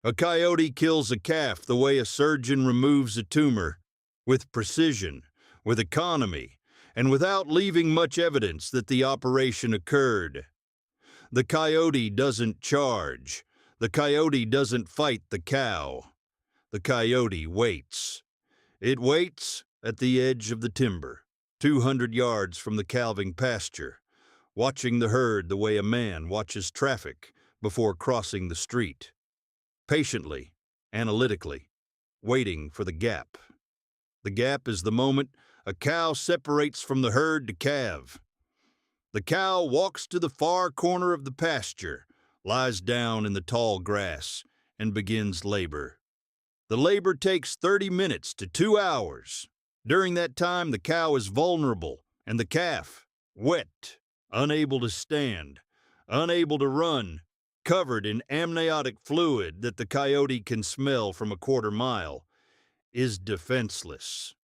A coyote kills a calf the way a surgeon removes a tumor, with precision, with economy, and without leaving much evidence that the operation occurred. The coyote doesn't charge. The coyote doesn't fight the cow. The coyote waits. It waits at the edge of the timber, 200 yards from the calving pasture, watching the herd the way a man watches traffic before crossing the street. Patiently, analytically, waiting for the gap. The gap is the moment a cow separates from the herd to calve. The cow walks to the far corner of the pasture, lies down in the tall grass, and begins labor. The labor takes 30 minutes to 2 hours. During that time, the cow is vulnerable, and the calf, wet, unable to stand, unable to run, covered in amniotic fluid that the coyote can smell from a quarter mile, is defenseless.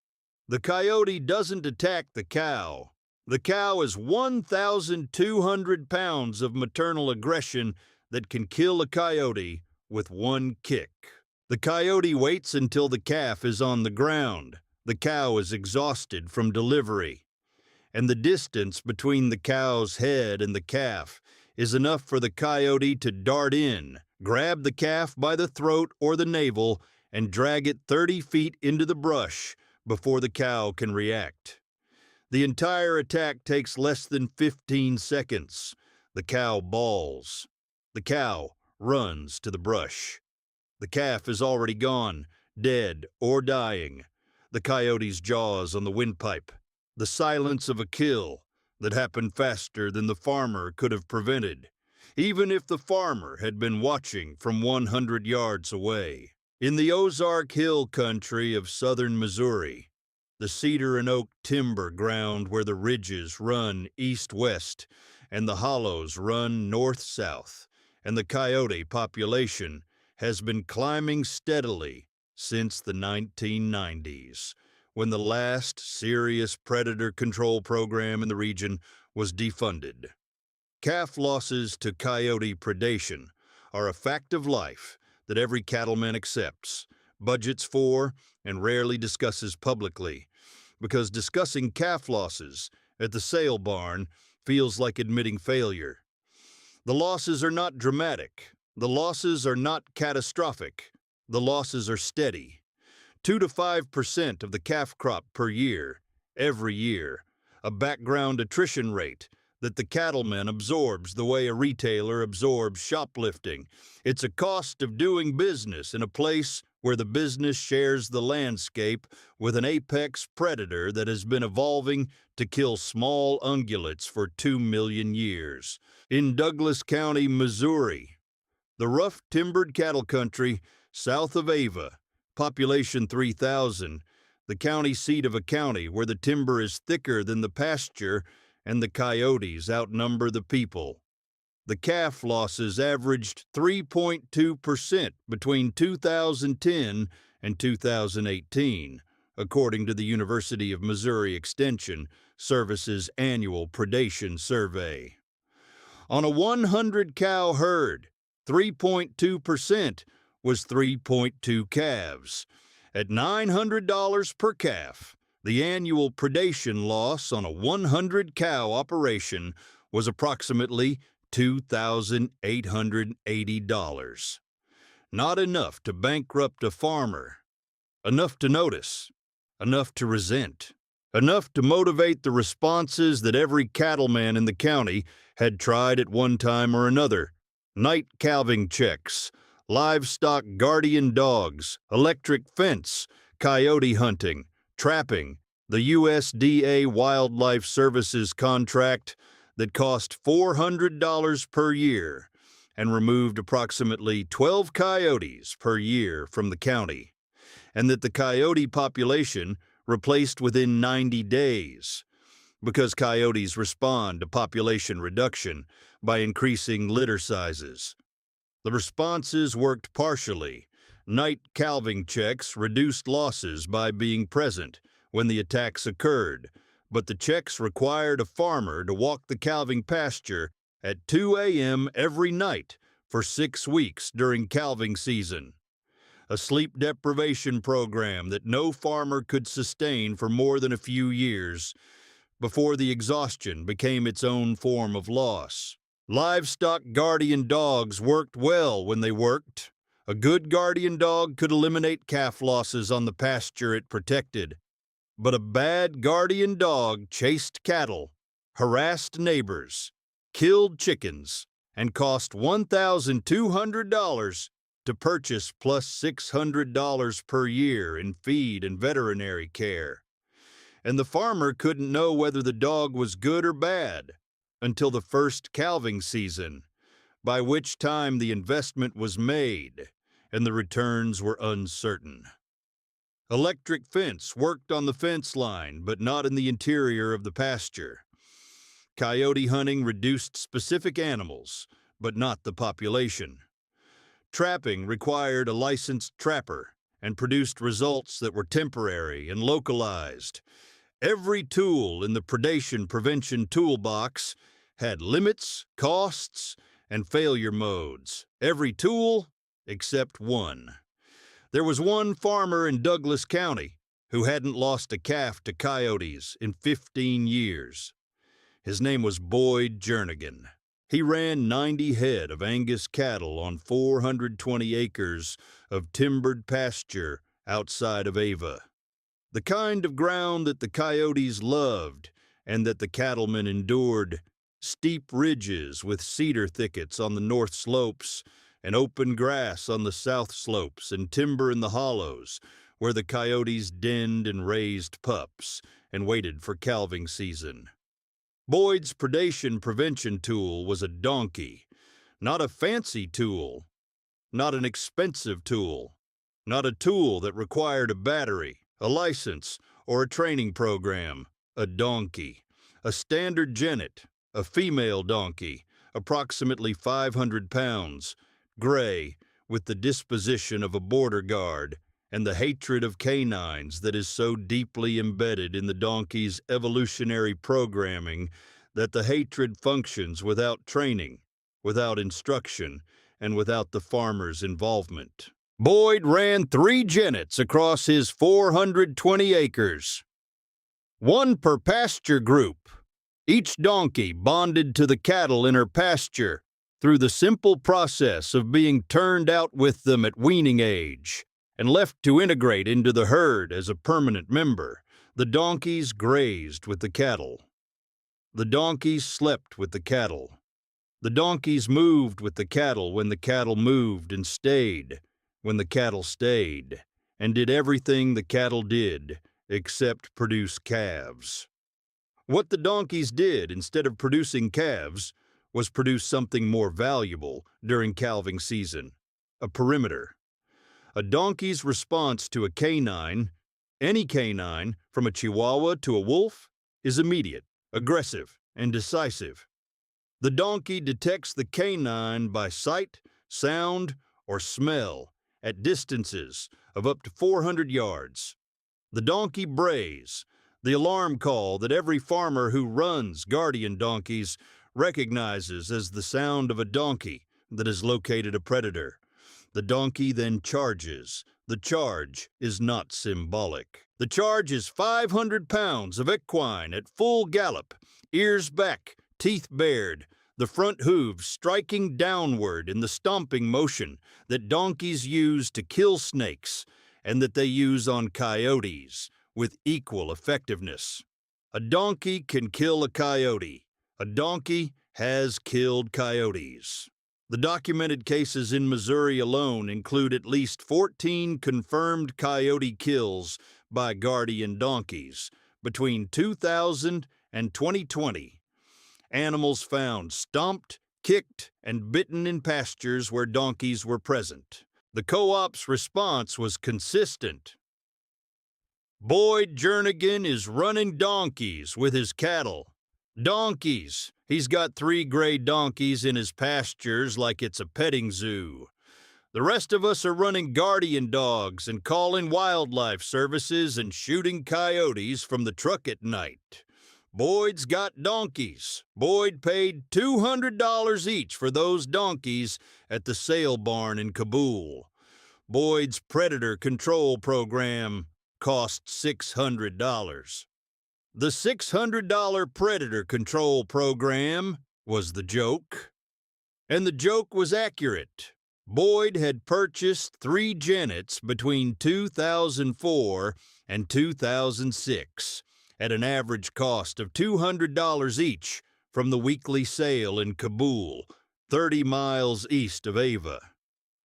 The coyote doesn't attack the cow. The cow is 1,200 pounds of maternal aggression that can kill a coyote with one kick. The coyote waits until the calf is on the ground. The cow is exhausted from delivery, and the distance between the cow's head and the calf is enough for the coyote to dart in, grab the calf by the throat or the navel, and drag it 30 feet into the brush before the cow can react. The entire attack takes less than 15 seconds. The cow bawls. The cow runs to the brush. The calf is already gone, dead or dying. The coyote's jaws on the windpipe. The silence of a kill that happened faster than the farmer could have prevented, even if the farmer had been watching from 100 yards away. In the Ozark Hill country of southern Missouri, the cedar and oak timber ground where the ridges run east-west and the hollows run north-south, and the coyote population has been climbing steadily since the 1990s, when the last serious predator control program in the region was defunded. Calf losses to coyote predation are a fact of life that every cattleman accepts, budgets for, and rarely discusses publicly, because discussing calf losses at the sale barn feels like admitting failure. The losses are not dramatic. The losses are not catastrophic. The losses are steady. 2 to 5% of the calf crop per year, every year, a background attrition rate that the cattleman absorbs the way a retailer absorbs shoplifting. It's a cost of doing business in a place where the business shares the landscape with an apex predator that has been evolving to kill small ungulates for 2 million years. In Douglas County, Missouri, the rough timbered cattle country south of Ava, population 3,000, the county seat of a county where the timber is thicker than the pasture and the coyotes outnumber the people. The calf losses averaged 3.2% between 2010 and 2018, according to the University of Missouri Extension Service's annual predation survey. On a 100-cow herd, 3.2% was 3.2 calves. At $900 per calf, the annual predation loss on a 100-cow operation was approximately $2,880. Not enough to bankrupt a farmer, enough to notice, enough to resent, enough to motivate the responses that every cattleman in the county had tried at one time or another. Night calving checks, livestock guardian dogs, electric fence, coyote hunting, trapping, the USDA Wildlife Services contract that cost $400 per year and removed approximately 12 coyotes per year from the county, and that the coyote population replaced within 90 days, because coyotes respond to population reduction by increasing litter sizes. The responses worked partially. Night calving checks reduced losses by being present when the attacks occurred, but the checks required a farmer to walk the calving pasture at 2 a.m. every night for 6 weeks during calving season, a sleep deprivation program that no farmer could sustain for more than a few years before the exhaustion became its own form of loss. Livestock guardian dogs worked well when they worked. A good guardian dog could eliminate calf losses on the pasture it protected, but a bad guardian dog chased cattle, harassed neighbors, killed chickens, and cost $1,200 to purchase plus $600 per year in feed and veterinary care. And the farmer couldn't know whether the dog was good or bad until the first calving season, by which time the investment was made and the returns were uncertain. Electric fence worked on the fence line, but not in the interior of the pasture. Coyote hunting reduced specific animals, but not the population. Trapping required a licensed trapper and produced results that were temporary and localized. Every tool in the predation prevention toolbox had limits, costs, and failure modes. Every tool except one. There was one farmer in Douglas County who hadn't lost a calf to coyotes in 15 years. His name was Boyd Jernigan. He ran 90 head of Angus cattle on 420 acres of timbered pasture outside of Ava. The kind of ground that the coyotes loved and that the cattlemen endured, steep ridges with cedar thickets on the north slopes and open grass on the south slopes and timber in the hollows where the coyotes denned and raised pups and waited for calving season. Boyd's predation prevention tool was a donkey, not a fancy tool, not an expensive tool, not a tool that required a battery, a license, or a training program. A donkey, a standard genet, a female donkey, approximately 500 pounds, gray, with the disposition of a border guard and the hatred of canines that is so deeply embedded in the donkey's evolutionary programming that the hatred functions without training, without instruction, and without the farmer's involvement. Boyd ran 3 genets across his 420 acres, one per pasture group, each donkey bonded to the cattle in her pasture through the simple process of being turned out with them at weaning age and left to integrate into the herd as a permanent member. The donkeys grazed with the cattle. The donkeys slept with the cattle. The donkeys moved with the cattle when the cattle moved and stayed when the cattle stayed, and did everything the cattle did except produce calves. What the donkeys did instead of producing calves was produce something more valuable during calving season, a perimeter. A donkey's response to a canine, any canine, from a chihuahua to a wolf, is immediate, aggressive, and decisive. The donkey detects the canine by sight, sound, or smell at distances of up to 400 yards. The donkey brays, the alarm call that every farmer who runs guardian donkeys recognizes as the sound of a donkey that has located a predator. The donkey then charges. The charge is not symbolic. The charge is 500 pounds of equine at full gallop, ears back, teeth bared, the front hooves striking downward in the stomping motion that donkeys use to kill snakes and that they use on coyotes with equal effectiveness. A donkey can kill a coyote. A donkey has killed coyotes. The documented cases in Missouri alone include at least 14 confirmed coyote kills by guardian donkeys between 2000 and 2020. Animals found stomped, kicked, and bitten in pastures where donkeys were present. The co-op's response was consistent. Boyd Jernigan is running donkeys with his cattle. Donkeys. He's got 3 gray donkeys in his pastures like it's a petting zoo. The rest of us are running guardian dogs and calling wildlife services and shooting coyotes from the truck at night. Boyd's got donkeys. Boyd paid $200 each for those donkeys at the sale barn in Kabul. Boyd's predator control program cost $600. The $600 predator control program was the joke. And the joke was accurate. Boyd had purchased 3 genets between 2004 and 2006 at an average cost of $200 each from the weekly sale in Kabul, 30 miles east of Ava.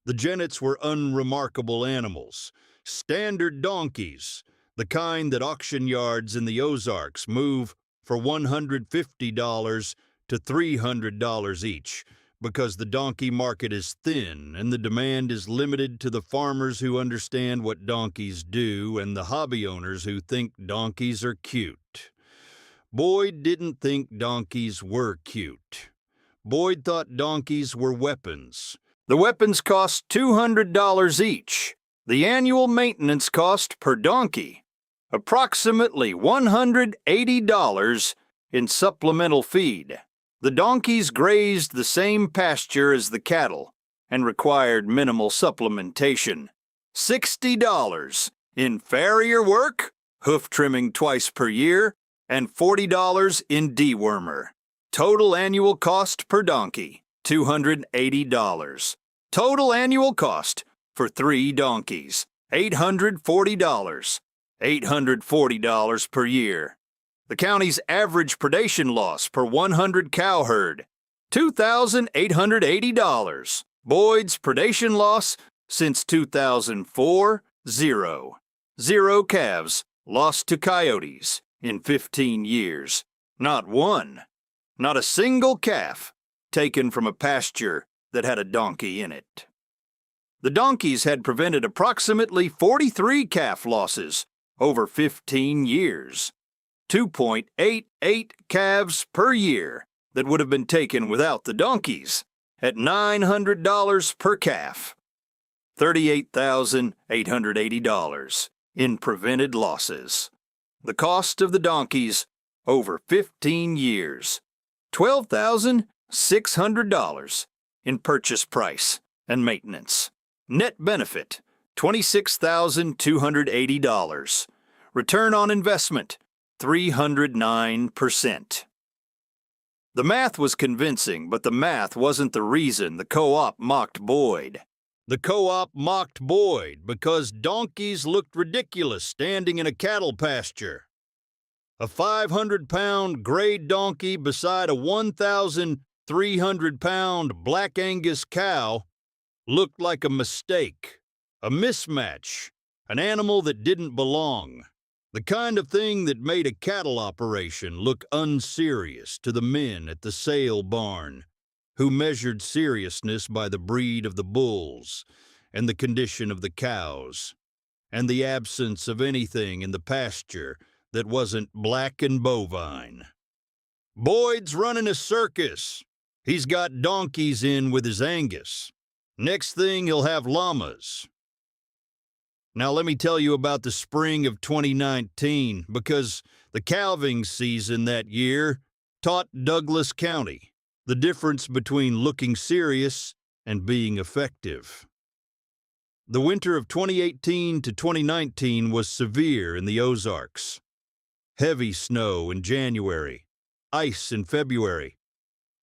The genets were unremarkable animals, standard donkeys, the kind that auction yards in the Ozarks move for $150 to $300 each, because the donkey market is thin and the demand is limited to the farmers who understand what donkeys do and the hobby owners who think donkeys are cute. Boyd didn't think donkeys were cute. Boyd thought donkeys were weapons. The weapons cost $200 each. The annual maintenance cost per donkey, approximately $180 in supplemental feed. The donkeys grazed the same pasture as the cattle and required minimal supplementation. $60 in farrier work, hoof trimming twice per year, and $40 in dewormer. Total annual cost per donkey, $280. Total annual cost for 3 donkeys, $840. $840 per year. The county's average predation loss per 100 cow herd, $2,880. Boyd's predation loss since 2004, 0. 0 calves lost to coyotes in 15 years. Not one. Not a single calf taken from a pasture that had a donkey in it. The donkeys had prevented approximately 43 calf losses over 15 years. 2.88 calves per year that would have been taken without the donkeys at $900 per calf. $38,880 in prevented losses. The cost of the donkeys over 15 years. $12,600 in purchase price and maintenance. Net benefit, $26,280. Return on investment, 309%. The math was convincing, but the math wasn't the reason the co-op mocked Boyd. The co-op mocked Boyd because donkeys looked ridiculous standing in a cattle pasture. A 500-pound gray donkey beside a 1,300-pound Black Angus cow looked like a mistake, a mismatch, an animal that didn't belong. The kind of thing that made a cattle operation look unserious to the men at the sale barn, who measured seriousness by the breed of the bulls and the condition of the cows, and the absence of anything in the pasture that wasn't black and bovine. Boyd's running a circus. He's got donkeys in with his Angus. Next thing, he'll have llamas. Now let me tell you about the spring of 2019, because the calving season that year taught Douglas County the difference between looking serious and being effective. The winter of 2018 to 2019 was severe in the Ozarks. Heavy snow in January, ice in February.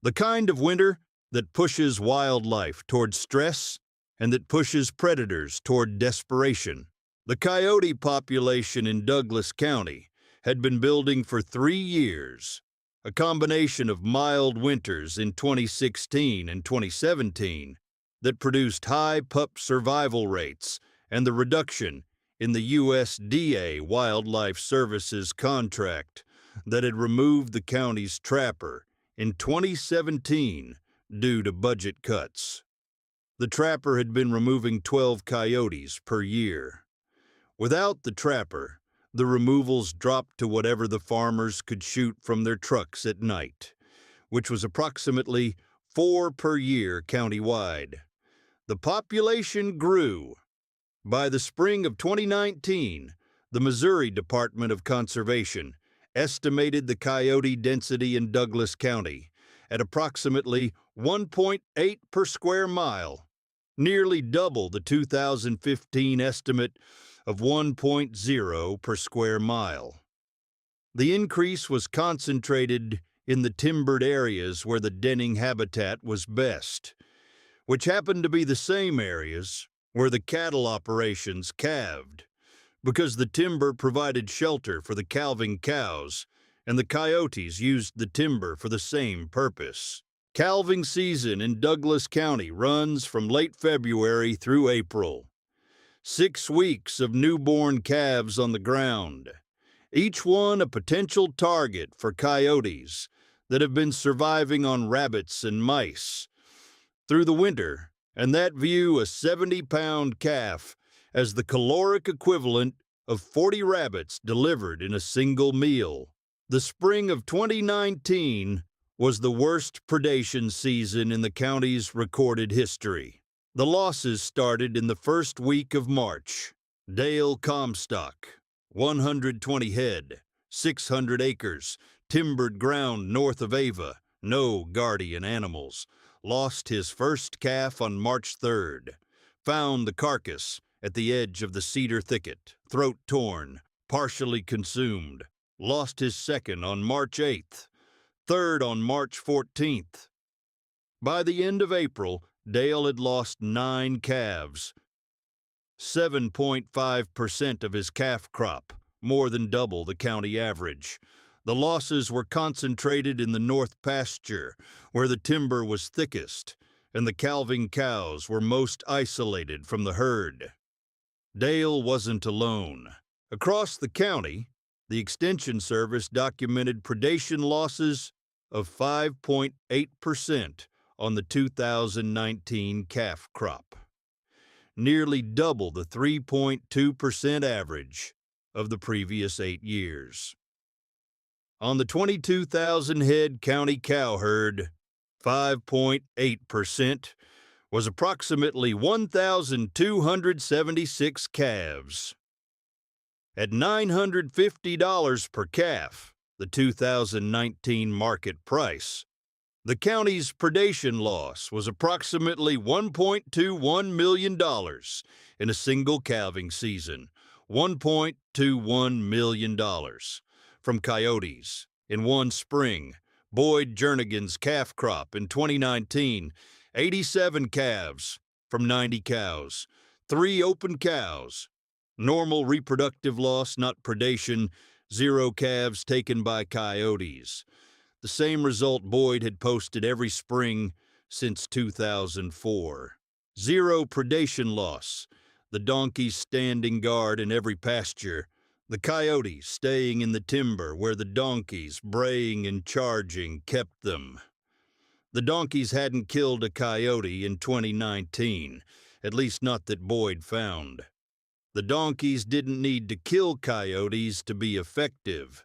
The kind of winter that pushes wildlife toward stress and that pushes predators toward desperation. The coyote population in Douglas County had been building for 3 years, a combination of mild winters in 2016 and 2017 that produced high pup survival rates and the reduction in the USDA Wildlife Services contract that had removed the county's trapper in 2017 due to budget cuts. The trapper had been removing 12 coyotes per year. Without the trapper, the removals dropped to whatever the farmers could shoot from their trucks at night, which was approximately 4 per year countywide. The population grew. By the spring of 2019, the Missouri Department of Conservation estimated the coyote density in Douglas County at approximately 1.8 per square mile, nearly double the 2015 estimate of 1.0 per square mile. The increase was concentrated in the timbered areas where the denning habitat was best, which happened to be the same areas where the cattle operations calved, because the timber provided shelter for the calving cows, and the coyotes used the timber for the same purpose. Calving season in Douglas County runs from late February through April. 6 weeks of newborn calves on the ground, each one a potential target for coyotes that have been surviving on rabbits and mice through the winter, and that view a 70-pound calf as the caloric equivalent of 40 rabbits delivered in a single meal. The spring of 2019 was the worst predation season in the county's recorded history. The losses started in the first week of March. Dale Comstock, 120 head, 600 acres, timbered ground north of Ava, no guardian animals, lost his first calf on March 3rd, found the carcass at the edge of the cedar thicket, throat torn, partially consumed, lost his second on March 8th, third on March 14th. By the end of April, Dale had lost 9 calves, 7.5% of his calf crop, more than double the county average. The losses were concentrated in the north pasture, where the timber was thickest, and the calving cows were most isolated from the herd. Dale wasn't alone. Across the county, the Extension Service documented predation losses of 5.8% on the 2019 calf crop, nearly double the 3.2% average of the previous 8 years. On the 22,000 head county cow herd, 5.8% was approximately 1,276 calves. At $950 per calf, the 2019 market price, the county's predation loss was approximately $1.21 million in a single calving season, $1.21 million from coyotes. In one spring, Boyd Jernigan's calf crop in 2019, 87 calves from 90 cows, 3 open cows, normal reproductive loss, not predation, 0 calves taken by coyotes. The same result Boyd had posted every spring since 2004. 0 predation loss, the donkeys standing guard in every pasture, the coyotes staying in the timber where the donkeys, braying and charging, kept them. The donkeys hadn't killed a coyote in 2019, at least not that Boyd found. The donkeys didn't need to kill coyotes to be effective.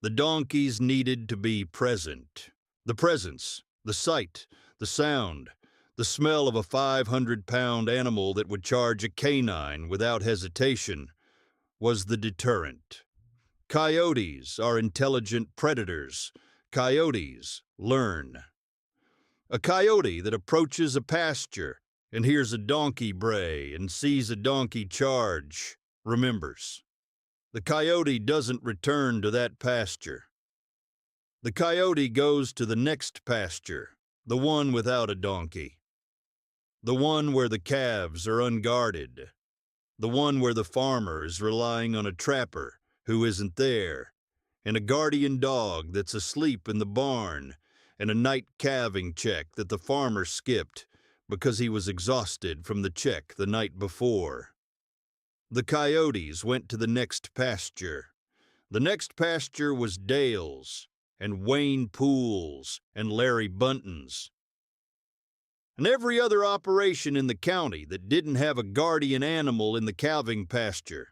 The donkeys needed to be present. The presence, the sight, the sound, the smell of a 500-pound animal that would charge a canine without hesitation was the deterrent. Coyotes are intelligent predators. Coyotes learn. A coyote that approaches a pasture and hears a donkey bray and sees a donkey charge remembers. The coyote doesn't return to that pasture. The coyote goes to the next pasture, the one without a donkey, the one where the calves are unguarded, the one where the farmer is relying on a trapper who isn't there, and a guardian dog that's asleep in the barn, and a night calving check that the farmer skipped because he was exhausted from the check the night before. The coyotes went to the next pasture. The next pasture was Dale's, and Wayne Poole's, and Larry Bunton's, and every other operation in the county that didn't have a guardian animal in the calving pasture.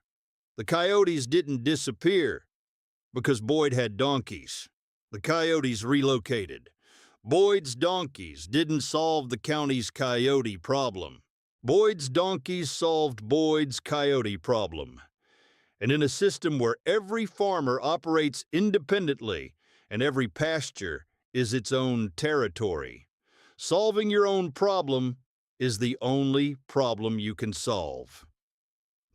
The coyotes didn't disappear because Boyd had donkeys. The coyotes relocated. Boyd's donkeys didn't solve the county's coyote problem. Boyd's donkeys solved Boyd's coyote problem. and in a system where every farmer operates independently and every pasture is its own territory. Solving your own problem is the only problem you can solve.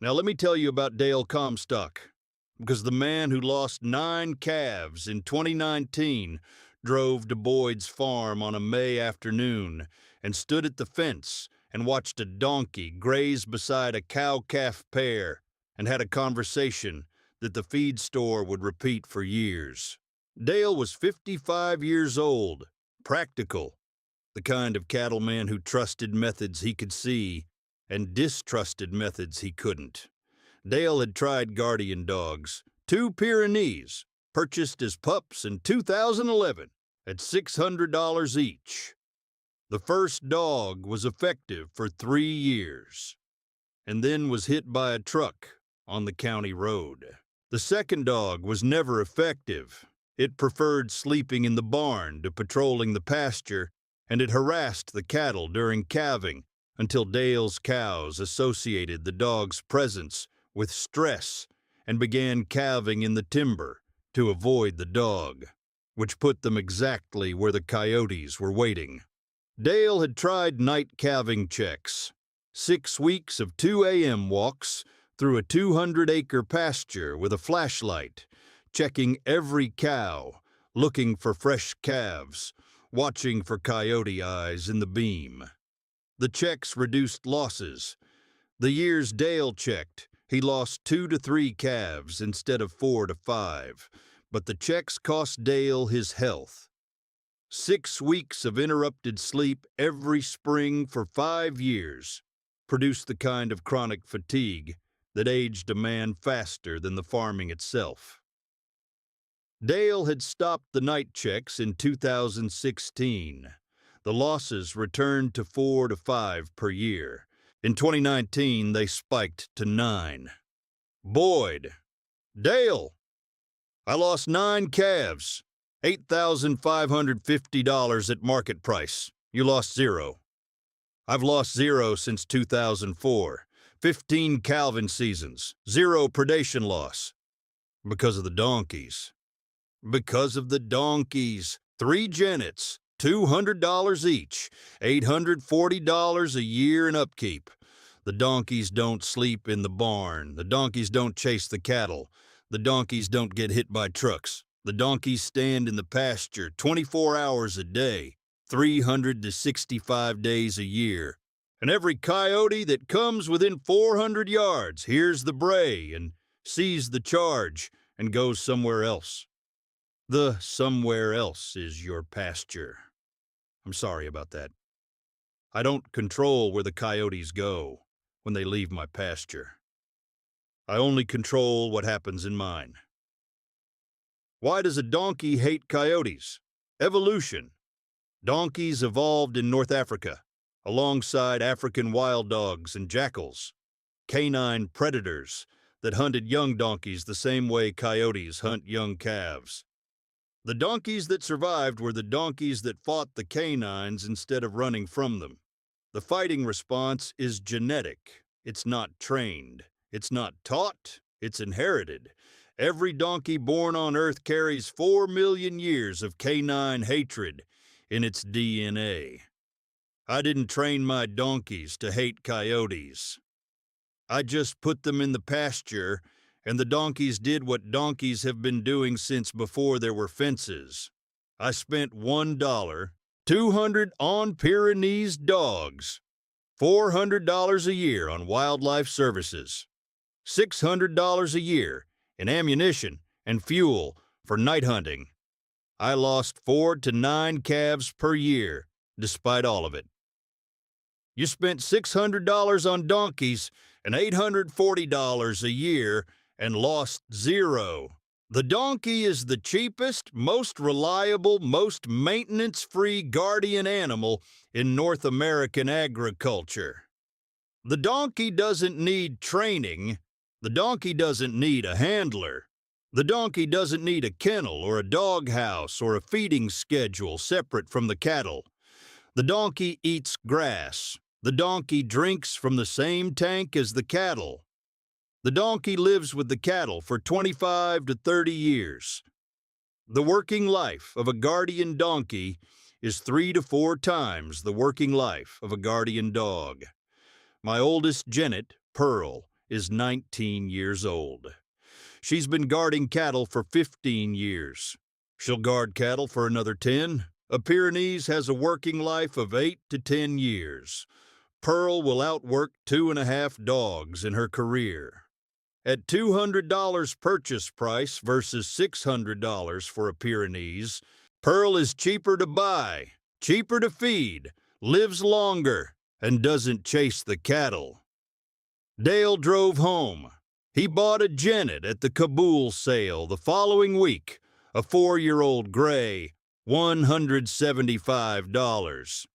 Now let me tell you about Dale Comstock, because the man who lost 9 calves in 2019 drove to Boyd's farm on a May afternoon and stood at the fence and watched a donkey graze beside a cow-calf pair and had a conversation that the feed store would repeat for years. Dale was 55 years old, practical, the kind of cattleman who trusted methods he could see and distrusted methods he couldn't. Dale had tried guardian dogs, 2 Pyrenees, purchased as pups in 2011 at $600 each. The first dog was effective for 3 years, and then was hit by a truck on the county road. The second dog was never effective. It preferred sleeping in the barn to patrolling the pasture, and it harassed the cattle during calving until Dale's cows associated the dog's presence with stress and began calving in the timber to avoid the dog, which put them exactly where the coyotes were waiting. Dale had tried night calving checks, 6 weeks of 2 a.m. walks through a 200-acre pasture with a flashlight, checking every cow, looking for fresh calves, watching for coyote eyes in the beam. The checks reduced losses. The years Dale checked, he lost 2 to 3 calves instead of 4 to 5, but the checks cost Dale his health. 6 weeks of interrupted sleep every spring for 5 years produced the kind of chronic fatigue that aged a man faster than the farming itself. Dale had stopped the night checks in 2016. The losses returned to 4 to 5 per year. In 2019, they spiked to 9. Boyd, Dale, I lost 9 calves, $8,550 at market price. You lost 0. I've lost 0 since 2004. 15 calving seasons, 0 predation loss. Because of the donkeys. Because of the donkeys. 3 Jennets, $200 each, $840 a year in upkeep. The donkeys don't sleep in the barn. The donkeys don't chase the cattle. The donkeys don't get hit by trucks. The donkeys stand in the pasture 24 hours a day, 365 days a year. And every coyote that comes within 400 yards hears the bray and sees the charge and goes somewhere else. The somewhere else is your pasture. I'm sorry about that. I don't control where the coyotes go when they leave my pasture. I only control what happens in mine. Why does a donkey hate coyotes? Evolution. Donkeys evolved in North Africa, alongside African wild dogs and jackals, canine predators that hunted young donkeys the same way coyotes hunt young calves. The donkeys that survived were the donkeys that fought the canines instead of running from them. The fighting response is genetic. It's not trained. It's not taught. It's inherited. Every donkey born on Earth carries 4 million years of canine hatred in its DNA. I didn't train my donkeys to hate coyotes. I just put them in the pasture, and the donkeys did what donkeys have been doing since before there were fences. I spent $1, 200 on Pyrenees dogs, $400 a year on wildlife services, $600 a year in ammunition and fuel for night hunting. I lost 4 to 9 calves per year, despite all of it. You spent $600 on donkeys and $840 a year and lost 0. The donkey is the cheapest, most reliable, most maintenance-free guardian animal in North American agriculture. The donkey doesn't need training. The donkey doesn't need a handler. The donkey doesn't need a kennel or a doghouse or a feeding schedule separate from the cattle. The donkey eats grass. The donkey drinks from the same tank as the cattle. The donkey lives with the cattle for 25 to 30 years. The working life of a guardian donkey is 3 to 4 times the working life of a guardian dog. My oldest Janet, Pearl, is 19 years old. She's been guarding cattle for 15 years. She'll guard cattle for another 10. A Pyrenees has a working life of 8 to 10 years. Pearl will outwork 2.5 dogs in her career. At $200 purchase price versus $600 for a Pyrenees, Pearl is cheaper to buy, cheaper to feed, lives longer, and doesn't chase the cattle. Dale drove home. He bought a Janet at the Kabul sale the following week, a 4-year-old gray, $175.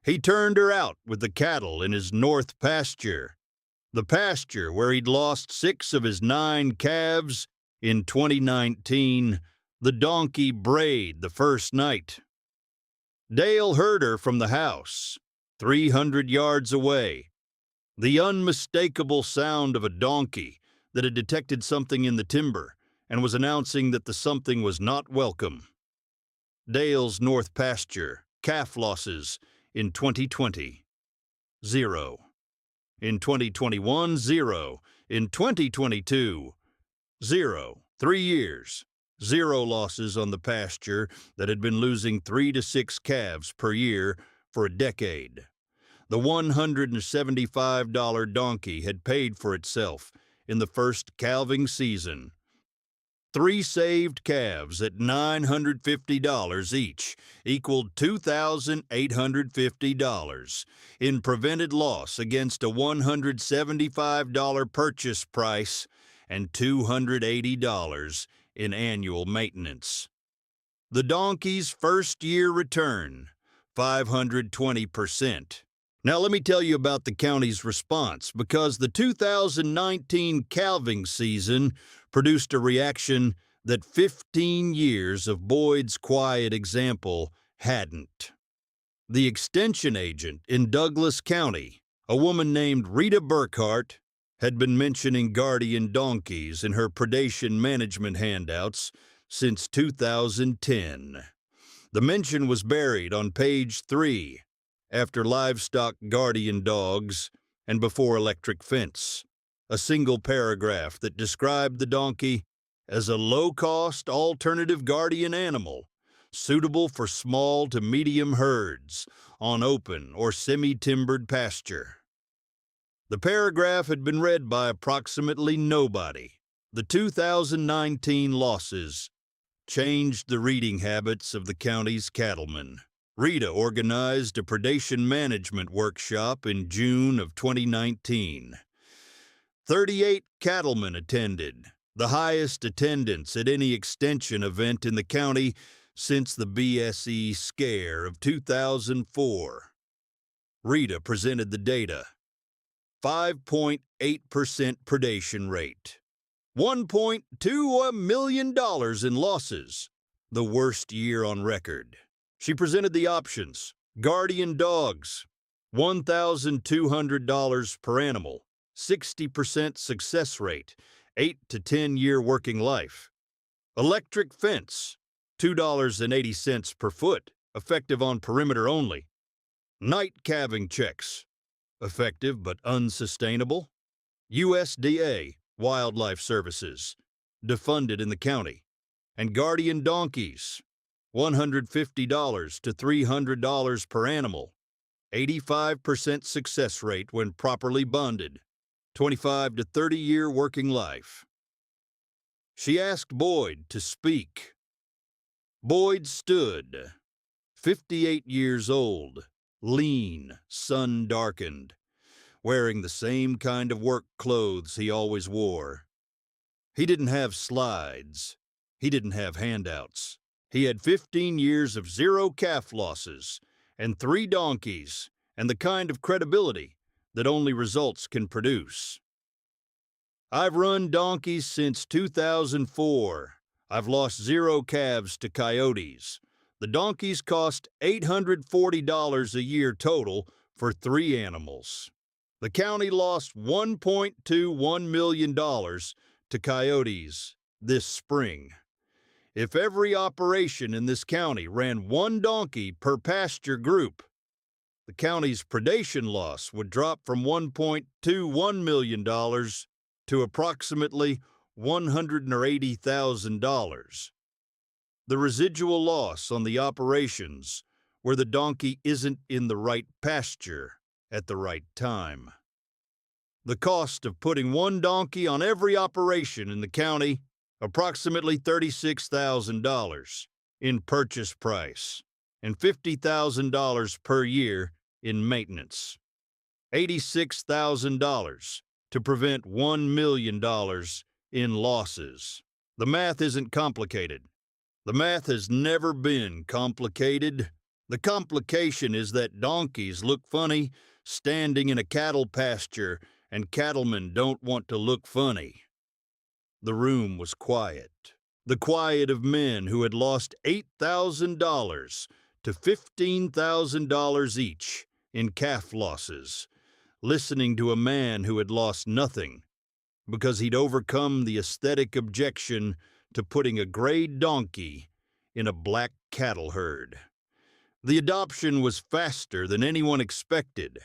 He turned her out with the cattle in his north pasture, the pasture where he'd lost 6 of his 9 calves in 2019. The donkey brayed the first night. Dale heard her from the house, 300 yards away. The unmistakable sound of a donkey that had detected something in the timber and was announcing that the something was not welcome. Dale's north pasture, calf losses in 2020, 0. In 2021, 0. In 2022, 0. 3 years, 0 losses on the pasture that had been losing 3 to 6 calves per year for a decade. The $175 donkey had paid for itself in the first calving season. 3 saved calves at $950 each equaled $2,850 in prevented loss against a $175 purchase price and $280 in annual maintenance. The donkey's first-year return, 520%. Now let me tell you about the county's response, because the 2019 calving season produced a reaction that 15 years of Boyd's quiet example hadn't. The extension agent in Douglas County, a woman named Rita Burkhart, had been mentioning guardian donkeys in her predation management handouts since 2010. The mention was buried on page 3, after livestock guardian dogs and before electric fence. A single paragraph that described the donkey as a low-cost alternative guardian animal, suitable for small to medium herds on open or semi-timbered pasture. The paragraph had been read by approximately nobody. The 2019 losses changed the reading habits of the county's cattlemen. Rita organized a predation management workshop in June of 2019. 38 cattlemen attended, the highest attendance at any extension event in the county since the BSE scare of 2004. Rita presented the data. 5.8% predation rate. $1.2 million in losses, the worst year on record. She presented the options. Guardian dogs, $1,200 per animal, 60% success rate, 8 to 10 year working life. Electric fence, $2.80 per foot, effective on perimeter only. Night calving checks, effective but unsustainable. USDA, Wildlife Services, defunded in the county. And guardian donkeys, $150 to $300 per animal, 85% success rate when properly bonded, 25 to 30 year working life. She asked Boyd to speak. Boyd stood, 58 years old, lean, sun-darkened, wearing the same kind of work clothes he always wore. He didn't have slides. He didn't have handouts. He had 15 years of 0 calf losses and 3 donkeys and the kind of credibility that only results can produce. I've run donkeys since 2004. I've lost 0 calves to Coyotes. The donkeys cost $840 a year total for 3 animals. The county lost $1.21 million to Coyotes this spring. If every operation in this county ran one donkey per pasture group, the county's predation loss would drop from $1.21 million to approximately $180,000. The residual loss on the operations where the donkey isn't in the right pasture at the right time. The cost of putting one donkey on every operation in the county, approximately $36,000 in purchase price and $50,000 per year in maintenance. $86,000 to prevent $1 million in losses. The math isn't complicated. The math has never been complicated. The complication is that donkeys look funny standing in a cattle pasture, and cattlemen don't want to look funny. The room was quiet. The quiet of men who had lost $8,000 to $15,000 each in calf losses, listening to a man who had lost nothing because he'd overcome the aesthetic objection to putting a gray donkey in a black cattle herd. The adoption was faster than anyone expected.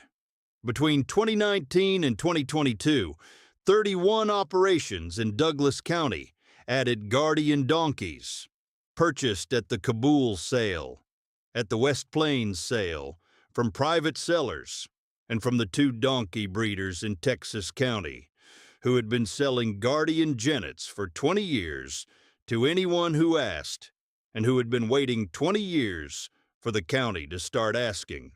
Between 2019 and 2022, 31 operations in Douglas County added guardian donkeys, purchased at the Kabul sale, at the West Plains sale, from private sellers, and from the 2 donkey breeders in Texas County, who had been selling guardian genets for 20 years to anyone who asked, and who had been waiting 20 years for the county to start asking.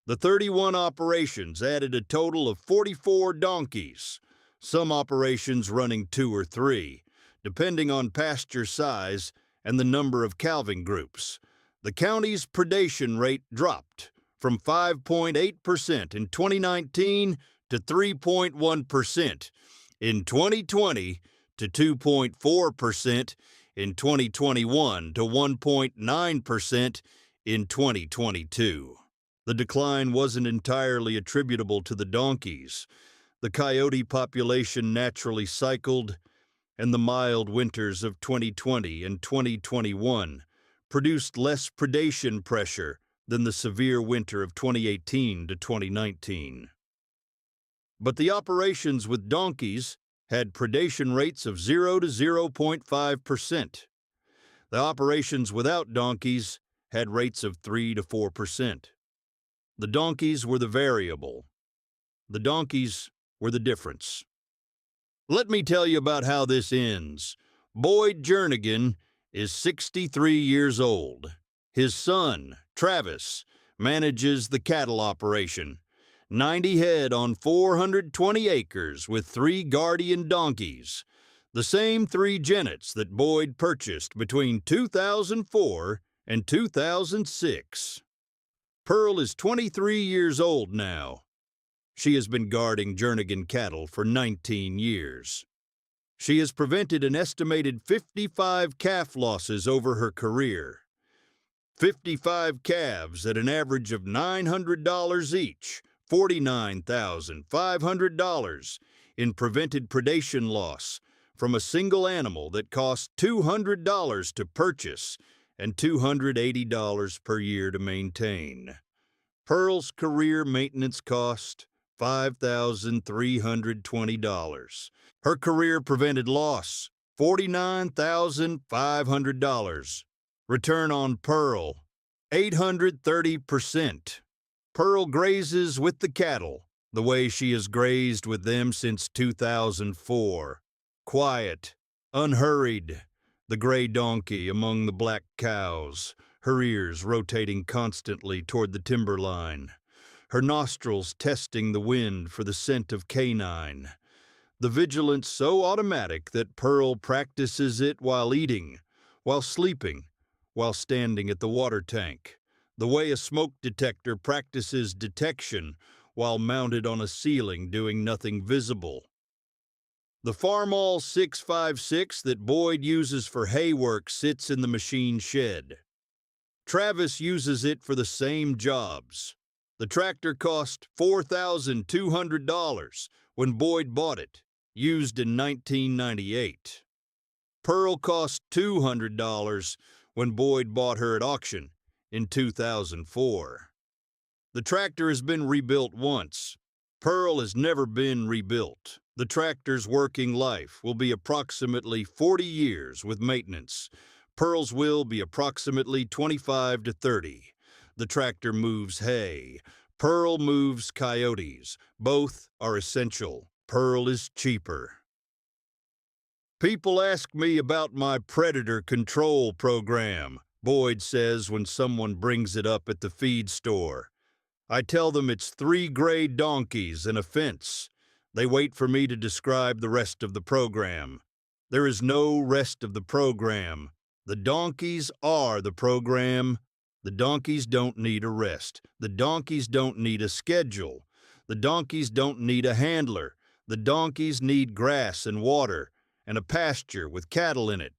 The 31 operations added a total of 44 donkeys, some operations running 2 or 3, depending on pasture size and the number of calving groups. The county's predation rate dropped from 5.8% in 2019 to 3.1% in 2020 to 2.4% in 2021 to 1.9% in 2022. The decline wasn't entirely attributable to the donkeys. The coyote population naturally cycled, and the mild winters of 2020 and 2021 produced less predation pressure than the severe winter of 2018 to 2019. But the operations with donkeys had predation rates of 0 to 0.5%. The operations without donkeys had rates of 3 to 4%. The donkeys were the variable. The donkeys were the difference. Let me tell you about how this ends. Boyd Jernigan is 63 years old. His son, Travis, manages the cattle operation. 90 head on 420 acres with 3 guardian donkeys. The same 3 genets that Boyd purchased between 2004 and 2006. Pearl is 23 years old now. She has been guarding Jernigan cattle for 19 years. She has prevented an estimated 55 calf losses over her career. 55 calves at an average of $900 each, $49,500 in prevented predation loss from a single animal that cost $200 to purchase and $280 per year to maintain. Pearl's career maintenance cost $5,320. Her career prevented loss, $49,500. Return on Pearl, 830%. Pearl grazes with the cattle the way she has grazed with them since 2004. Quiet, unhurried, the gray donkey among the black cows, her ears rotating constantly toward the timberline, her nostrils testing the wind for the scent of canine. The vigilance so automatic that Pearl practices it while eating, while sleeping, while standing at the water tank, the way a smoke detector practices detection while mounted on a ceiling doing nothing visible. The Farmall 656 that Boyd uses for hay work sits in the machine shed. Travis uses it for the same jobs. The tractor cost $4,200 when Boyd bought it, used in 1998. Pearl cost $200 when Boyd bought her at auction in 2004. The tractor has been rebuilt once. Pearl has never been rebuilt. The tractor's working life will be approximately 40 years with maintenance. Pearl's will be approximately 25 to 30. The tractor moves hay. Pearl moves coyotes. Both are essential. Pearl is cheaper. People ask me about my predator control program, Boyd says when someone brings it up at the feed store. I tell them it's 3 gray donkeys and a fence. They wait for me to describe the rest of the program. There is no rest of the program. The donkeys are the program. The donkeys don't need a rest. The donkeys don't need a schedule. The donkeys don't need a handler. The donkeys need grass and water and a pasture with cattle in it.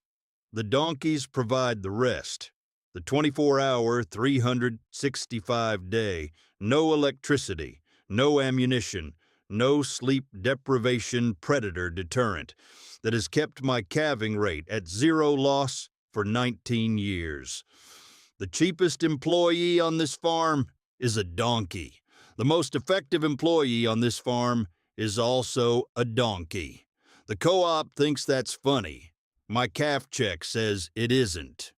The donkeys provide the rest. The 24-hour, 365-day, no electricity, no ammunition, no sleep deprivation predator deterrent that has kept my calving rate at 0 loss for 19 years. The cheapest employee on this farm is a donkey. The most effective employee on this farm is also a donkey. The co-op thinks that's funny. My calf check says it isn't.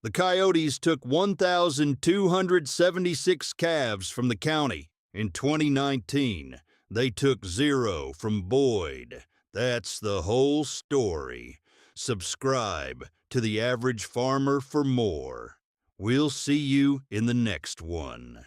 The Coyotes took 1,276 calves from the county in 2019. They took 0 from Boyd. That's the whole story. Subscribe to The Average Farmer for more. We'll see you in the next one.